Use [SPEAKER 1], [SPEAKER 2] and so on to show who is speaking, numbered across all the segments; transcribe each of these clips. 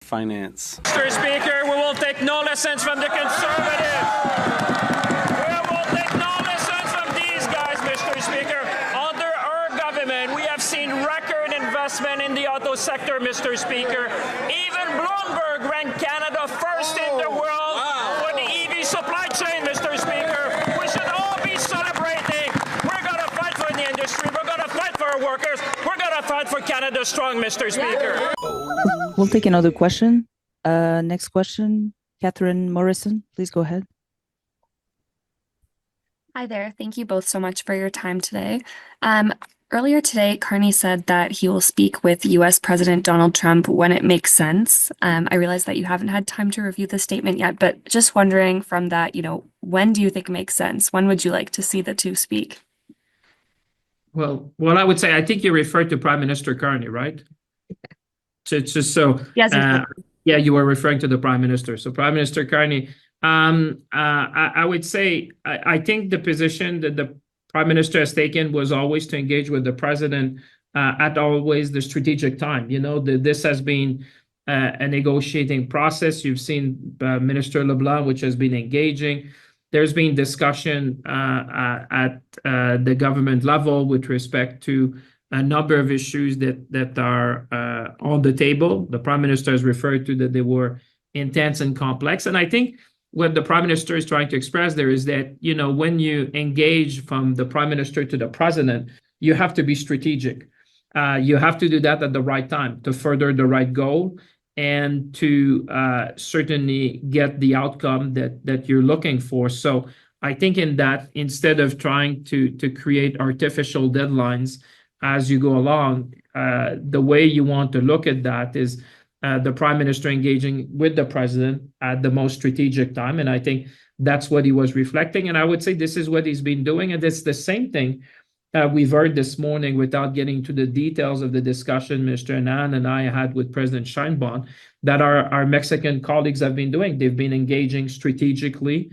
[SPEAKER 1] Finance.
[SPEAKER 2] Mr. Speaker, we will take no lessons from the Conservatives. We will take no lessons from these guys, Mr. Speaker. Under our government, we have seen record investment in the auto sector, Mr. Speaker. Even Bloomberg ranked Canada first in the world for the EV supply chain, Mr. Speaker. We should all be celebrating. We're going to fight for the industry. We're going to fight for our workers. We're going to fight for Canada strong, Mr. Speaker.
[SPEAKER 3] We'll take another question. Next question, Catherine Morrison, please go ahead.
[SPEAKER 4] Hi there. Thank you both so much for your time today. Earlier today, Carney said that he will speak with U.S. President Donald Trump when it makes sense. I realize that you haven't had time to review the statement yet, but just wondering from that, when do you think makes sense? When would you like to see the two speak?
[SPEAKER 5] Well, I would say, I think you referred to Prime Minister Carney, right? Yes, yeah, you were referring to the Prime Minister. So Prime Minister Carney, I would say, I think the position that the Prime Minister has taken was always to engage with the President at always the strategic time. This has been a negotiating process. You've seen Minister LeBlanc, which has been engaging. There's been discussion at the government level with respect to a number of issues that are on the table. The Prime Minister has referred to that they were intense and complex. And I think what the Prime Minister is trying to express there is that, when you engage from the Prime Minister to the President, you have to be strategic. You have to do that at the right time to further the right goal and to certainly get the outcome that you're looking for. So I think in that, instead of trying to create artificial deadlines as you go along, the way you want to look at that is the Prime Minister engaging with the President at the most strategic time. And I think that's what he was reflecting. And I would say this is what he's been doing. And it's the same thing we've heard this morning, without getting to the details of the discussion Mr. Anand and I had with President Sheinbaum, that our Mexican colleagues have been doing. They've been engaging strategically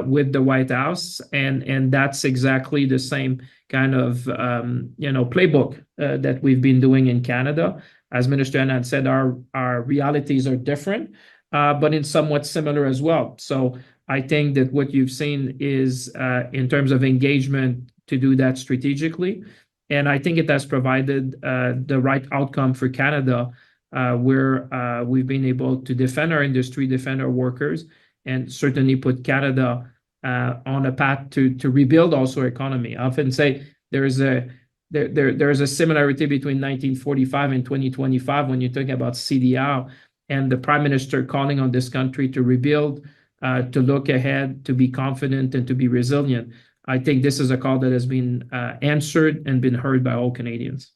[SPEAKER 5] with the White House. And that's exactly the same kind of, playbook that we've been doing in Canada. As Minister Anand said, our realities are different, but in somewhat similar as well. So I think that what you've seen is in terms of engagement to do that strategically. And I think it has provided the right outcome for Canada, where we've been able to defend our industry, defend our workers, and certainly put Canada on a path to rebuild also our economy. I often say there's a similarity between 1945 and 2025 when you talk about CDR and the Prime Minister calling on this country to rebuild, to look ahead, to be confident, and to be resilient. I think this is a call that has been answered and been heard by all Canadians.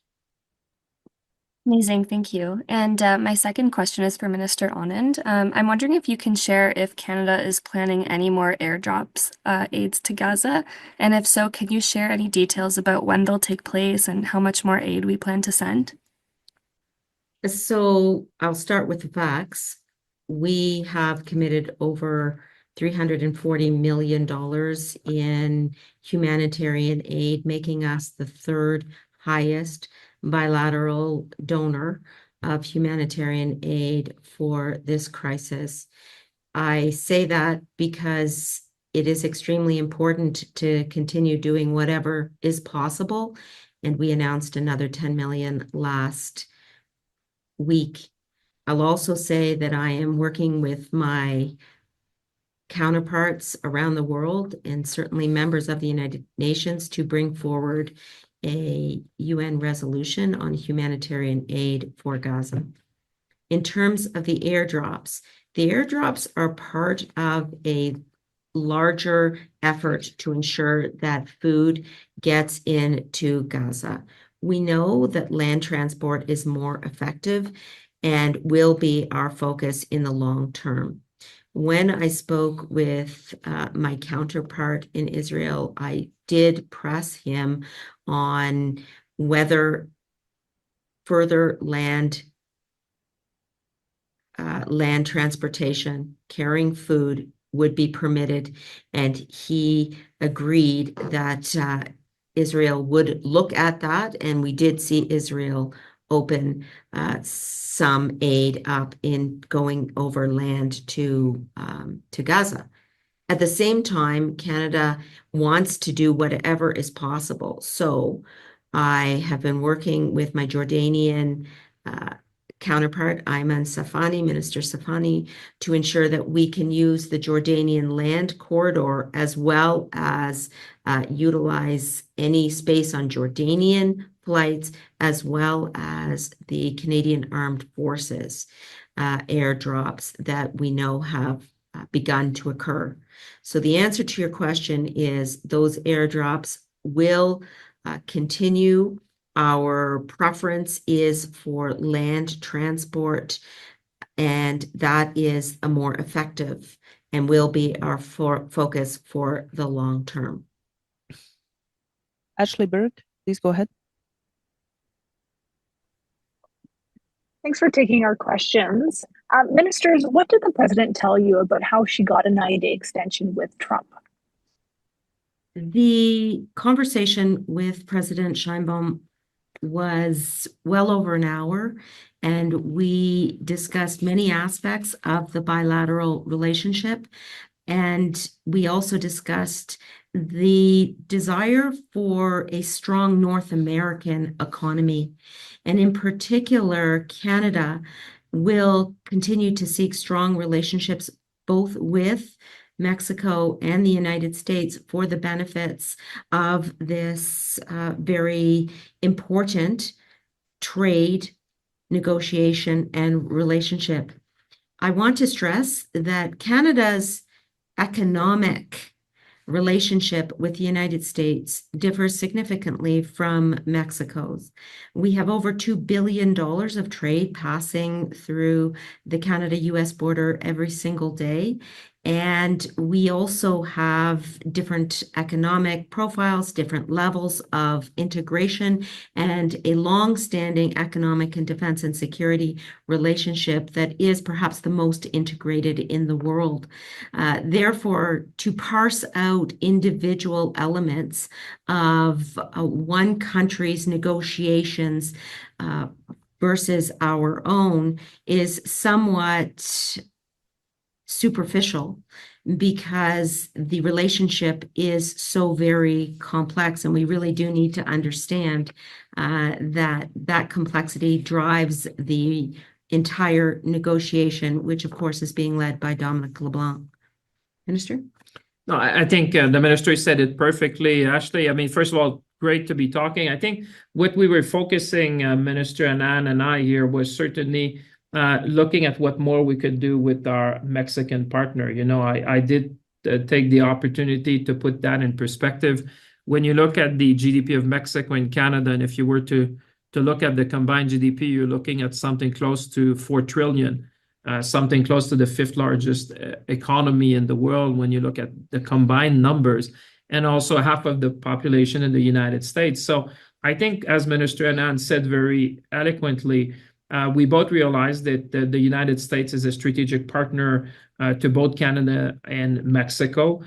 [SPEAKER 4] Amazing, thank you. And my second question is for Minister Anand. I'm wondering if you can share if Canada is planning any more airdrops aids to Gaza, and if so, can you share any details about when they'll take place and how much more aid we plan to send?
[SPEAKER 6] So I'll start with the facts. We have committed over $340 million in humanitarian aid, making us the third highest bilateral donor of humanitarian aid for this crisis. I say that because it is extremely important to continue doing whatever is possible. And we announced another 10 million last week. I'll also say that I am working with my counterparts around the world and certainly members of the United Nations to bring forward a UN resolution on humanitarian aid for Gaza. In terms of the airdrops are part of a larger effort to ensure that food gets into Gaza. We know that land transport is more effective and will be our focus in the long term. When I spoke with my counterpart in Israel, I did press him on whether further land transportation carrying food would be permitted, and he agreed that Israel would look at that, and we did see Israel open some aid up in going over land to Gaza. At the same time, Canada wants to do whatever is possible. So I have been working with my Jordanian counterpart, Minister Safani, to ensure that we can use the Jordanian land corridor as well as utilize any space on Jordanian flights, as well as the Canadian Armed Forces airdrops that we know have begun to occur. So the answer to your question is those airdrops will continue. Our preference is for land transport, and that is a more effective and will be our focus for the long term.
[SPEAKER 3] Ashley Burke, please go ahead.
[SPEAKER 1] Thanks for taking our questions. Ministers, what did the president tell you about how she got a 90-day extension with Trump?
[SPEAKER 6] The conversation with President Sheinbaum was well over an hour, and we discussed many aspects of the bilateral relationship. And we also discussed the desire for a strong North American economy. And in particular, Canada will continue to seek strong relationships both with Mexico and the United States for the benefits of this very important trade negotiation and relationship. I want to stress that Canada's economic relationship with the United States differs significantly from Mexico's. We have over $2 billion of trade passing through the Canada-US border every single day. And we also have different economic profiles, different levels of integration, and a long-standing economic and defense and security relationship that is perhaps the most integrated in the world. Therefore, to parse out individual elements of one country's negotiations versus our own is somewhat superficial, because the relationship is so very complex, and we really do need to understand that complexity drives the entire negotiation, which of course is being led by Dominic LeBlanc. Minister?
[SPEAKER 5] No, I think the minister said it perfectly, Ashley. I mean, first of all, great to be talking. I think what we were focusing, Minister Anand and I here, was certainly looking at what more we could do with our Mexican partner. You know, I did take the opportunity to put that in perspective. When you look at the GDP of Mexico and Canada, and if you were to look at the combined GDP, you're looking at something close to 4 trillion, something close to the 5th largest economy in the world when you look at the combined numbers, and also half of the population in the United States. So I think, as Minister Anand said very eloquently, we both realize that the United States is a strategic partner to both Canada and Mexico.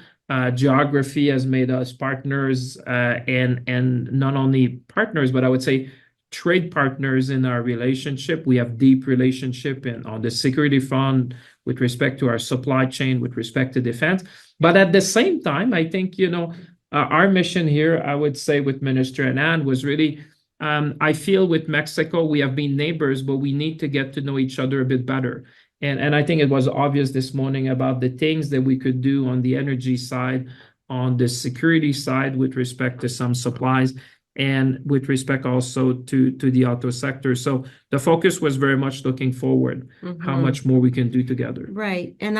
[SPEAKER 5] Geography has made us partners, and not only partners, but I would say trade partners in our relationship. We have deep relationship on the security front with respect to our supply chain, with respect to defense. But at the same time, I think, you know, our mission here, I would say with Minister Anand, was really, I feel with Mexico, we have been neighbors, but we need to get to know each other a bit better. And I think it was obvious this morning about the things that we could do on the energy side, on the security side with respect to some supplies, and with respect also to the auto sector. So the focus was very much looking forward, how much more we can do together.
[SPEAKER 6] Right. And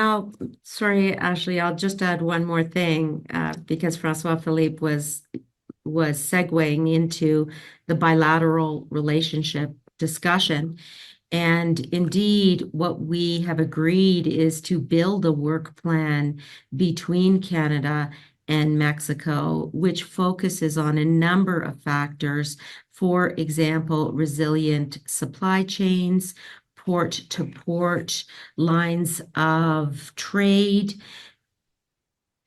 [SPEAKER 6] sorry, Ashley, I'll just add one more thing, because François-Philippe was segueing into the bilateral relationship discussion. And indeed, what we have agreed is to build a work plan between Canada and Mexico, which focuses on a number of factors. For example, resilient supply chains, port-to-port lines of trade,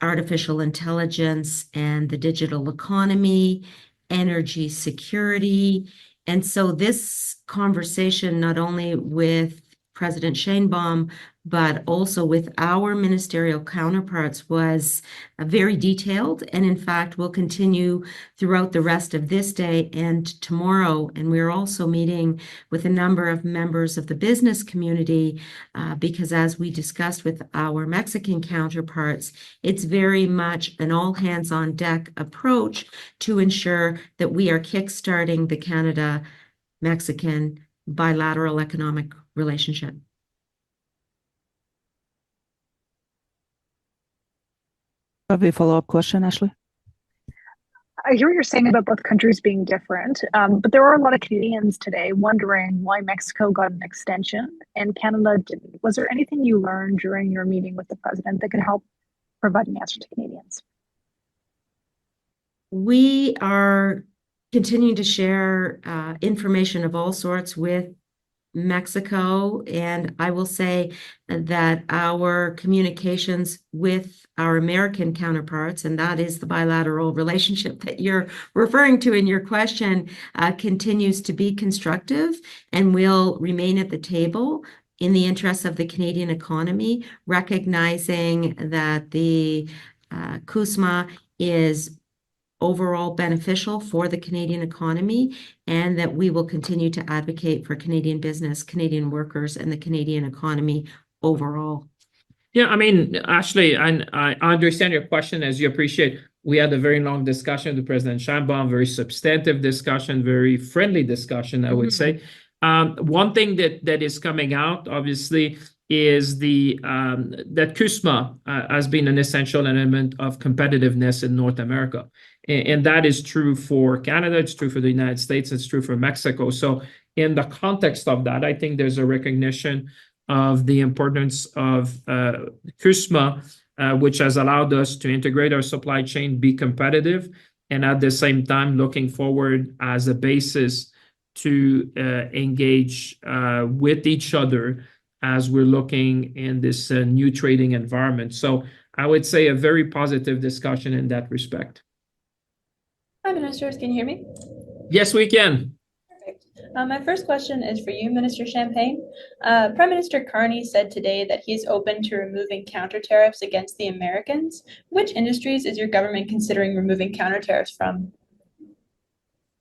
[SPEAKER 6] artificial intelligence and the digital economy, energy security, And so this conversation, not only with President Sheinbaum, but also with our ministerial counterparts, was very detailed, and in fact will continue throughout the rest of this day and tomorrow. And we're also meeting with a number of members of the business community because, as we discussed with our Mexican counterparts, it's very much an all-hands-on-deck approach to ensure that we are kickstarting the Canada-Mexican bilateral economic relationship.
[SPEAKER 3] Have a follow-up question, Ashley?
[SPEAKER 1] I hear what you're saying about both countries being different, but there are a lot of Canadians today wondering why Mexico got an extension and Canada didn't. Was there anything you learned during your meeting with the president that could help provide an answer to Canadians?
[SPEAKER 6] We are continuing to share information of all sorts with Mexico, and I will say that our communications with our American counterparts, and that is the bilateral relationship that you're referring to in your question, continues to be constructive and will remain at the table in the interests of the Canadian economy, recognizing that the KUSMA is overall beneficial for the Canadian economy, and that we will continue to advocate for Canadian business, Canadian workers, and the Canadian economy overall.
[SPEAKER 5] Yeah, I mean, Ashley, I understand your question. As you appreciate, we had a very long discussion with President Sheinbaum, very substantive discussion, very friendly discussion, I would say. One thing that is coming out, obviously, is that KUSMA has been an essential element of competitiveness in North America. And that is true for Canada, it's true for the United States, it's true for Mexico. So in the context of that, I think there's a recognition of the importance of KUSMA, which has allowed us to integrate our supply chain, be competitive, and at the same time looking forward as a basis to engage with each other as we're looking in this new trading environment. So I would say a very positive discussion in that respect.
[SPEAKER 7] Hi, ministers. Can you hear me?
[SPEAKER 5] Yes, we can.
[SPEAKER 7] Perfect. My first question is for you, Minister Champagne. Prime Minister Carney said today that he is open to removing counter tariffs against the Americans. Which industries is your government considering removing counter tariffs from?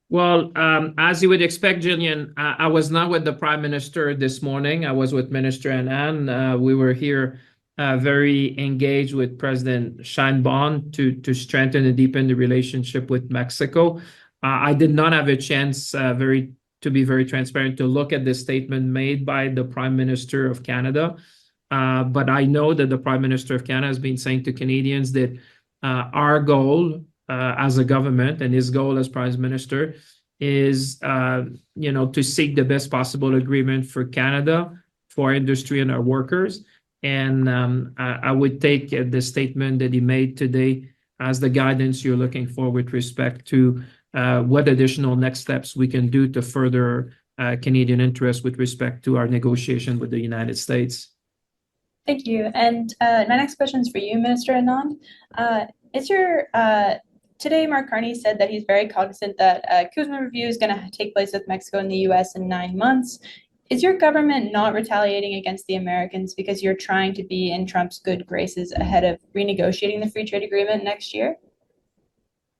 [SPEAKER 5] Well, as you would expect, Jillian, I was not with the Prime Minister this morning. I was with Minister Anand. We were here very engaged with President Sheinbaum to strengthen and deepen the relationship with Mexico. I did not have a chance, to be very transparent, to look at the statement made by the Prime Minister of Canada. But I know that the Prime Minister of Canada has been saying to Canadians that our goal as a government and his goal as Prime Minister is, to seek the best possible agreement for Canada, for our industry and our workers. And I would take the statement that he made today as the guidance you're looking for with respect to what additional next steps we can do to further Canadian interests with respect to our negotiation with the United States.
[SPEAKER 7] Thank you. And my next question is for you, Minister Anand. Today, Mark Carney said that he's very cognizant that KUSMA review is going to take place with Mexico and the U.S. in 9 months. Is your government not retaliating against the Americans because you're trying to be in Trump's good graces ahead of renegotiating the free trade agreement next year?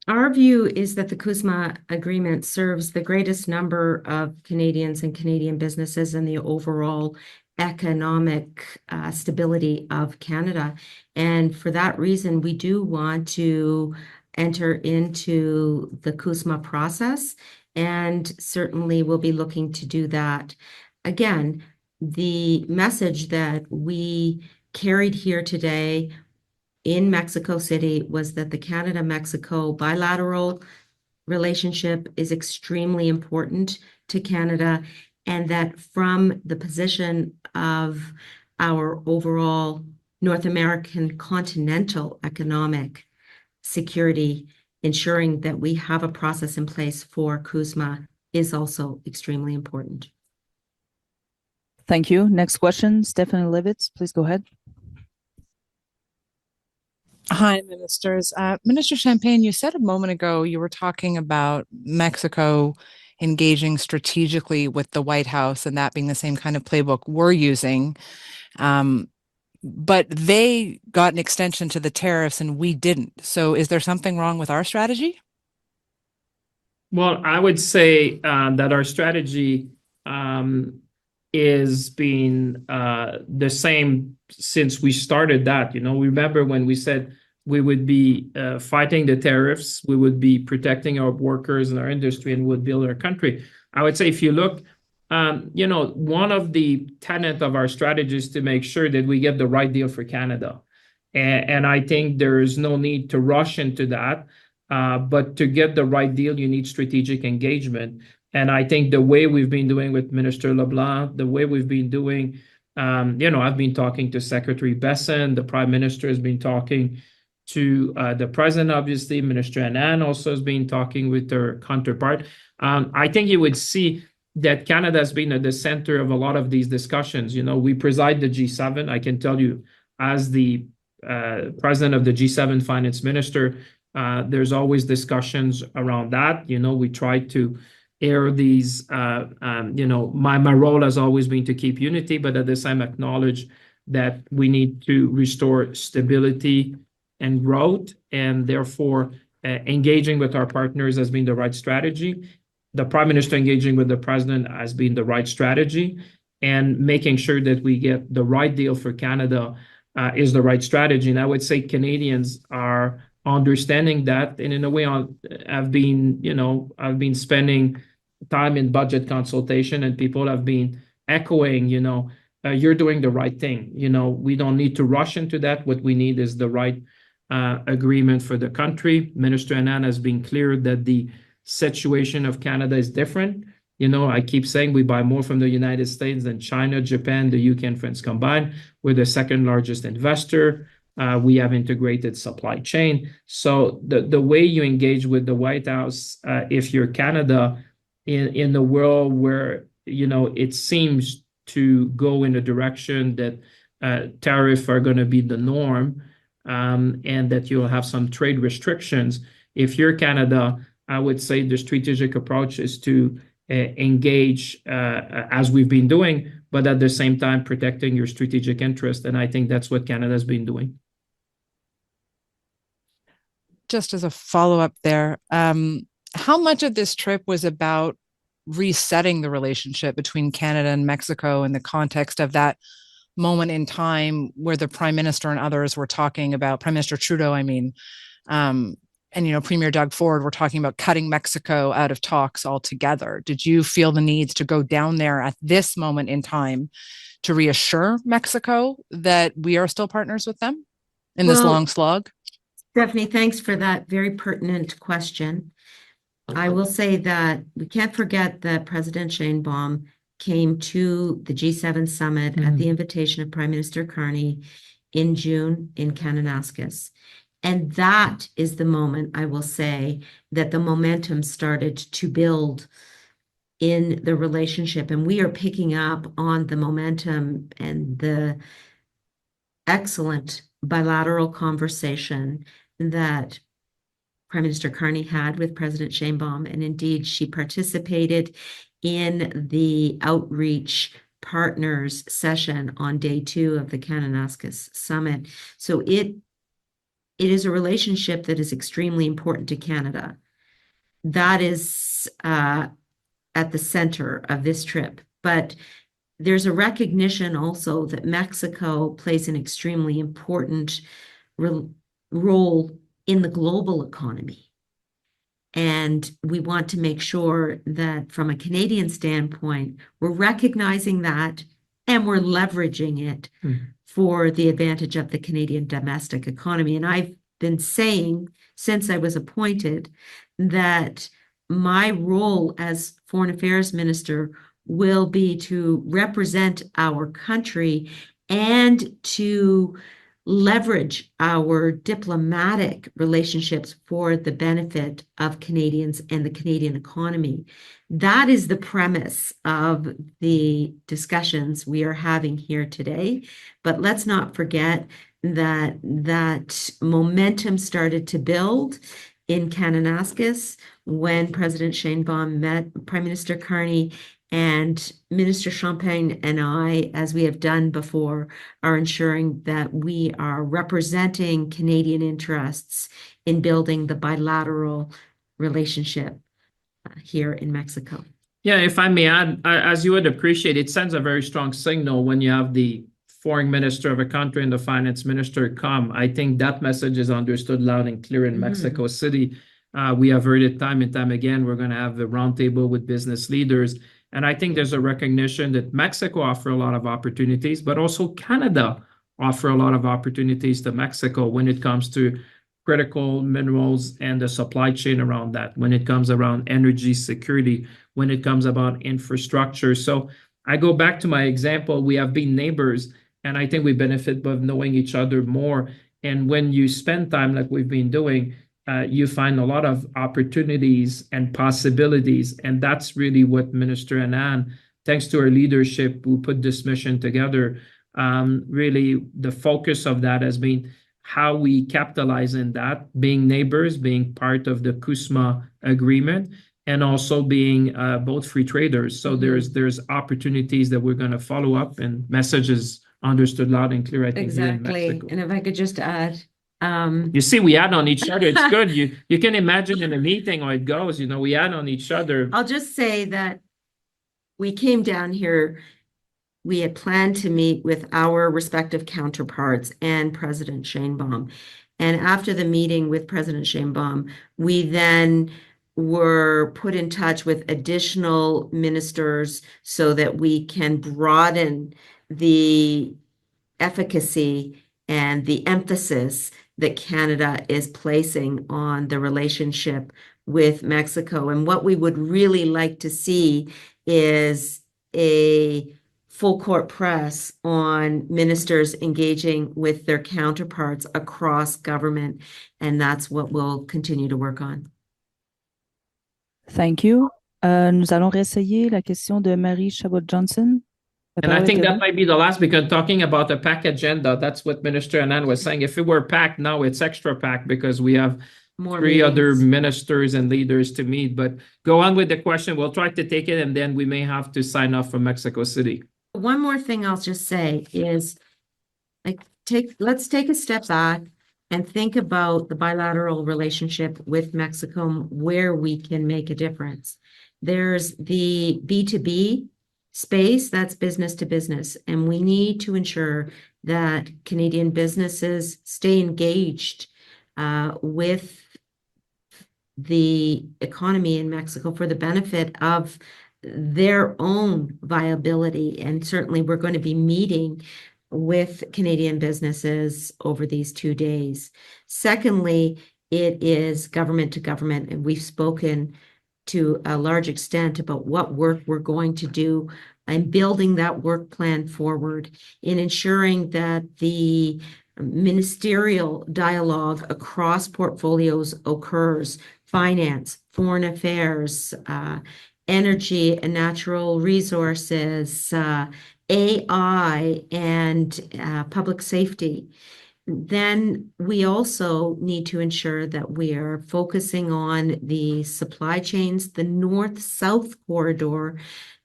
[SPEAKER 6] Our view is that the KUSMA agreement serves the greatest number of Canadians and Canadian businesses and the overall economic stability of Canada. And for that reason, we do want to enter into the KUSMA process, and certainly we'll be looking to do that. Again, the message that we carried here today in Mexico City was that the Canada-Mexico bilateral relationship is extremely important to Canada, and that from the position of our overall North American continental economic security, ensuring that we have a process in place for KUSMA is also extremely important.
[SPEAKER 3] Thank you. Next question, Stephanie Levitz, please go ahead.
[SPEAKER 8] Hi, ministers. Minister Champagne, you said a moment ago you were talking about Mexico engaging strategically with the White House, and that being the same kind of playbook we're using. But they got an extension to the tariffs and we didn't. So is there something wrong with our strategy?
[SPEAKER 5] Well, I would say that our strategy is being the same since we started that. Remember when we said we would be fighting the tariffs, we would be protecting our workers and our industry, and would build our country. I would say if you look, one of the tenets of our strategy is to make sure that we get the right deal for Canada. And I think there is no need to rush into that. But to get the right deal, you need strategic engagement. And I think the way we've been doing with Minister LeBlanc, the way we've been doing, I've been talking to Secretary Besson, the Prime Minister has been talking to the President, obviously. Minister Anand also has been talking with their counterpart. I think you would see that Canada has been at the center of a lot of these discussions. We preside the G7. I can tell you, as the president of the G7 finance minister, there's always discussions around that. We try to air these, my role has always been to keep unity, but at the same acknowledge that we need to restore stability and growth, and therefore engaging with our partners has been the right strategy. The Prime Minister engaging with the President has been the right strategy, and making sure that we get the right deal for Canada is the right strategy. And I would say Canadians are understanding that, and in a way, I've been spending time in budget consultation, and people have been echoing, you're doing the right thing. We don't need to rush into that. What we need is the right agreement for the country. Minister Anand has been clear that the situation of Canada is different. I keep saying we buy more from the United States than China, Japan, the UK, and France combined. We're the second largest investor. We have integrated supply chain. So the way you engage with the White House, if you're Canada, in the world where, it seems to go in a direction that tariffs are going to be the norm, and that you'll have some trade restrictions. If you're Canada, I would say the strategic approach is to engage as we've been doing, but at the same time protecting your strategic interest. And I think that's what Canada's been doing.
[SPEAKER 8] Just as a follow-up there, how much of this trip was about resetting the relationship between Canada and Mexico in the context of that moment in time where the Prime Minister and others were talking about, Prime Minister Trudeau, and Premier Doug Ford were talking about cutting Mexico out of talks altogether. Did you feel the need to go down there at this moment in time to reassure Mexico that we are still partners with them in this long slog?
[SPEAKER 6] Stephanie, thanks for that very pertinent question. I will say that we can't forget that President Sheinbaum came to the G7 summit at the invitation of Prime Minister Carney in June in Kananaskis. And that is the moment, I will say, that the momentum started to build in the relationship. And we are picking up on the momentum and the excellent bilateral conversation that Prime Minister Carney had with President Sheinbaum. And indeed, she participated in the outreach partners session on day 2 of the Kananaskis summit. So it is a relationship that is extremely important to Canada. That is at the center of this trip. But there's a recognition also that Mexico plays an extremely important role in the global economy. And we want to make sure that from a Canadian standpoint, we're recognizing that and we're leveraging it for the advantage of the Canadian domestic economy. And I've been saying since I was appointed that my role as Foreign Affairs Minister will be to represent our country and to leverage our diplomatic relationships for the benefit of Canadians and the Canadian economy. That is the premise of the discussions we are having here today. But let's not forget that momentum started to build in Kananaskis when President Sheinbaum met Prime Minister Carney, and Minister Champagne and I, as we have done before, are ensuring that we are representing Canadian interests in building the bilateral relationship here in Mexico.
[SPEAKER 5] Yeah, if I may add, as you would appreciate, it sends a very strong signal when you have the foreign minister of a country and the finance minister come. I think that message is understood loud and clear in Mexico City. We have heard it time and time again. We're going to have the roundtable with business leaders. And I think there's a recognition that Mexico offers a lot of opportunities, but also Canada offers a lot of opportunities to Mexico when it comes to critical minerals and the supply chain around that, when it comes around energy security, when it comes about infrastructure. So I go back to my example. We have been neighbors, and I think we benefit by knowing each other more. And when you spend time like we've been doing, you find a lot of opportunities and possibilities. And that's really what Minister Anand, thanks to her leadership, who put this mission together, really the focus of that has been how we capitalize in that, being neighbors, being part of the KUSMA agreement, and also being both free traders. So there's opportunities that we're going to follow up, and messages understood loud and clear, I think, here in Mexico.
[SPEAKER 6] And if I could just add,
[SPEAKER 5] you see, we add on each other. It's good. You can imagine in a meeting how it goes. We add on each other.
[SPEAKER 6] I'll just say that we came down here. We had planned to meet with our respective counterparts and President Sheinbaum. And after the meeting with President Sheinbaum, we then were put in touch with additional ministers so that we can broaden the efficacy and the emphasis that Canada is placing on the relationship with Mexico. And what we would really like to see is a full court press on ministers engaging with their counterparts across government. And that's what we'll continue to work on.
[SPEAKER 3] Thank you. Nous allons réessayer la question de Marie Chabot-Johnson.
[SPEAKER 5] And I think that might be the last, because talking about the PAC agenda, that's what Minister Anand was saying. If it were PAC, now it's extra PAC because we have three other ministers and leaders to meet. But go on with the question. We'll try to take it, and then we may have to sign off from Mexico City.
[SPEAKER 6] One more thing I'll just say is, let's take a step back and think about the bilateral relationship with Mexico, where we can make a difference. There's the B2B space, that's business to business, and we need to ensure that Canadian businesses stay engaged with the economy in Mexico for the benefit of their own viability. And certainly we're going to be meeting with Canadian businesses over these 2 days. Secondly, it is government to government, and we've spoken to a large extent about what work we're going to do and building that work plan forward in ensuring that the ministerial dialogue across portfolios occurs: finance, foreign affairs, energy and natural resources, AI, and public safety. Then we also need to ensure that we are focusing on the supply chains. The north-south corridor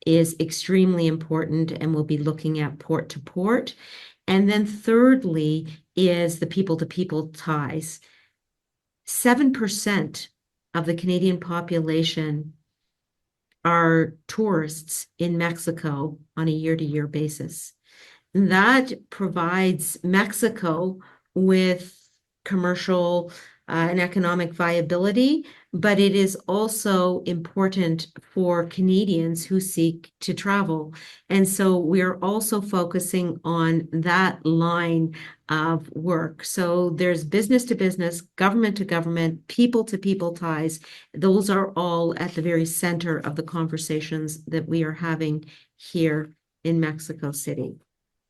[SPEAKER 6] is extremely important, and we'll be looking at port to port. And then thirdly is the people-to-people ties. 7% of the Canadian population are tourists in Mexico on a year-to-year basis. That provides Mexico with commercial and economic viability, but it is also important for Canadians who seek to travel. And so we're also focusing on that line of work. So there's business to business, government to government, people to people ties. Those are all at the very center of the conversations that we are having here in Mexico City.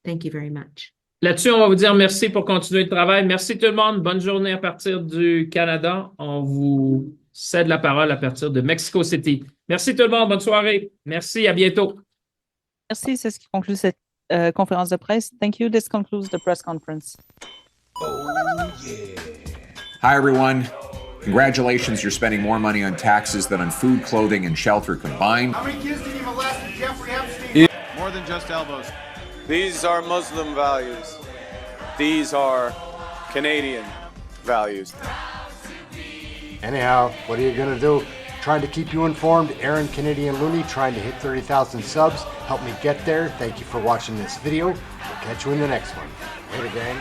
[SPEAKER 6] Thank you very much.
[SPEAKER 5] Là-dessus, on va vous dire merci pour continuer le travail. Merci tout le monde. Bonne journée à partir du Canada. On vous cède la parole à partir de Mexico City. Merci tout le monde. Bonne soirée. Merci. À bientôt.
[SPEAKER 3] Merci. C'est ce qui conclut cette conférence de presse. Thank you. This concludes the press conference.
[SPEAKER 9] Oh, yeah. Hi, everyone. Congratulations, you're spending more money on taxes than on food, clothing, and shelter combined.
[SPEAKER 10] How many kids did you molest with Jeffrey Epstein? More than just elbows.
[SPEAKER 11] These are Muslim values. These are Canadian values.
[SPEAKER 10] Anyhow, what are you going to do? Trying to keep you informed. Aaron Canadian Looney trying to hit 30,000 subs. Help me get there. Thank you for watching this video. We'll catch you in the next one. Later, gang.